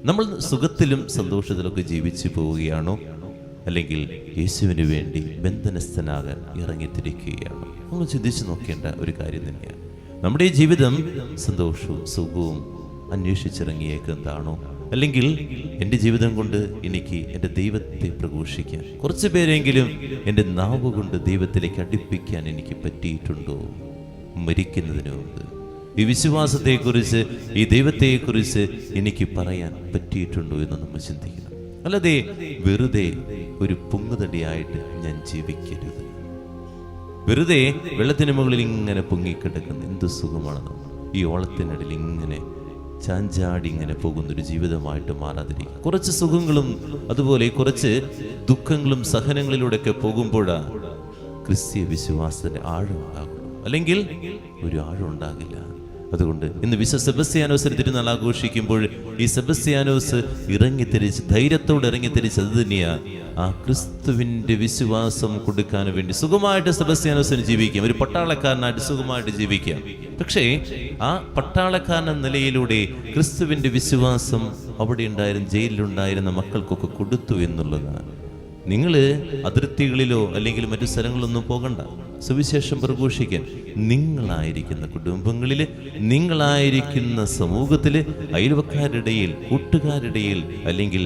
നമ്മൾ സുഖത്തിലും സന്തോഷത്തിലൊക്കെ ജീവിച്ചു പോവുകയാണോ, അല്ലെങ്കിൽ യേശുവിന് വേണ്ടി ബന്ധനസ്ഥനാകാൻ ഇറങ്ങിത്തിരിക്കുകയാണോ? നമ്മൾ ചിന്തിച്ചു നോക്കേണ്ട ഒരു കാര്യം തന്നെയാണ്. നമ്മുടെ ഈ ജീവിതം സന്തോഷവും സുഖവും അന്വേഷിച്ചിറങ്ങിയേക്കുന്നതാണോ, അല്ലെങ്കിൽ എൻ്റെ ജീവിതം കൊണ്ട് എനിക്ക് എൻ്റെ ദൈവത്തെ പ്രഘോഷിക്കാൻ, കുറച്ച് പേരെങ്കിലും എൻ്റെ നാവ് കൊണ്ട് ദൈവത്തിലേക്ക് അടുപ്പിക്കാൻ എനിക്ക് പറ്റിയിട്ടുണ്ടോ? മരിക്കുന്നതിന് മുമ്പ് ഈ വിശ്വാസത്തെക്കുറിച്ച്, ഈ ദൈവത്തെക്കുറിച്ച് എനിക്ക് പറയാൻ പറ്റിയിട്ടുണ്ടോ എന്ന് നമ്മൾ ചിന്തിക്കണം. അല്ലാതെ വെറുതെ ഒരു പൊങ്ങുതടിയായിട്ട് ഞാൻ ജീവിക്കരുത്. വെറുതെ വെള്ളത്തിന് മുകളിൽ ഇങ്ങനെ പൊങ്ങിക്കിടക്കുന്ന എന്ത് സുഖമാണെന്നോ, ഈ ഓളത്തിനടിയിൽ ഇങ്ങനെ ചാഞ്ചാടി ഇങ്ങനെ പോകുന്നൊരു ജീവിതമായിട്ട് മാറാതിരിക്കുക. കുറച്ച് സുഖങ്ങളും അതുപോലെ കുറച്ച് ദുഃഖങ്ങളും സഹനങ്ങളിലൂടെയൊക്കെ പോകുമ്പോഴാണ് ക്രിസ്തീയ വിശ്വാസത്തിന്റെ ആഴം ഉണ്ടാകുള്ളൂ. അല്ലെങ്കിൽ ഒരു ആഴം ഉണ്ടാകില്ല. അതുകൊണ്ട് ഇന്ന് വിശുദ്ധ സെബസ്ത്യാനോസിന്റെ തിരുനാൾ ആഘോഷിക്കുമ്പോൾ ഈ സെബസ്ത്യാനോസ് ഇറങ്ങിത്തിരിച്ച്, ധൈര്യത്തോടെ ഇറങ്ങിത്തിരിച്ച്, അത് തന്നെയാണ് ആ ക്രിസ്തുവിന്റെ വിശ്വാസം കൊടുക്കാൻ വേണ്ടി സുഖമായിട്ട് സെബസ്ത്യാനോസിന് ജീവിക്കാം. ഒരു പട്ടാളക്കാരനായിട്ട് സുഖമായിട്ട് ജീവിക്കാം. പക്ഷേ ആ പട്ടാളക്കാരൻ നിലയിലൂടെ ക്രിസ്തുവിന്റെ വിശ്വാസം അവിടെ ഉണ്ടായിരുന്ന, ജയിലിലുണ്ടായിരുന്ന മക്കൾക്കൊക്കെ കൊടുത്തു എന്നുള്ളതാണ്. നിങ്ങൾ അതിർത്തികളിലോ അല്ലെങ്കിൽ മറ്റു സ്ഥലങ്ങളിലൊന്നും പോകണ്ട. സുവിശേഷം പ്രഘോഷിക്കാൻ നിങ്ങളായിരിക്കുന്ന കുടുംബങ്ങളിൽ, നിങ്ങളായിരിക്കുന്ന സമൂഹത്തിൽ, അയൽവക്കാരുടെ ഇടയിൽ, കൂട്ടുകാരുടെ, അല്ലെങ്കിൽ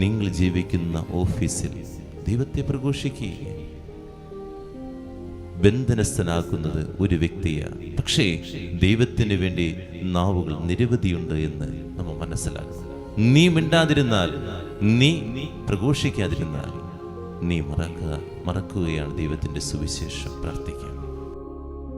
നിങ്ങൾ ജീവിക്കുന്ന ഓഫീസിൽ ദൈവത്തെ പ്രഘോഷിക്കുക. ബന്ധനസ്ഥനാക്കുന്നത് ഒരു വ്യക്തിയാണ്. പക്ഷേ ദൈവത്തിന് വേണ്ടി നാവുകൾ നിരവധിയുണ്ട് എന്ന് നമ്മൾ മനസ്സിലാക്കണം. നീ മിണ്ടാതിരുന്നാൽ, നീ പ്രഘോഷിക്കാതിരുന്നാൽ, നീ മറക്കുകയാണ് ദൈവത്തിൻ്റെ സുവിശേഷം. പ്രാർത്ഥിക്കാം.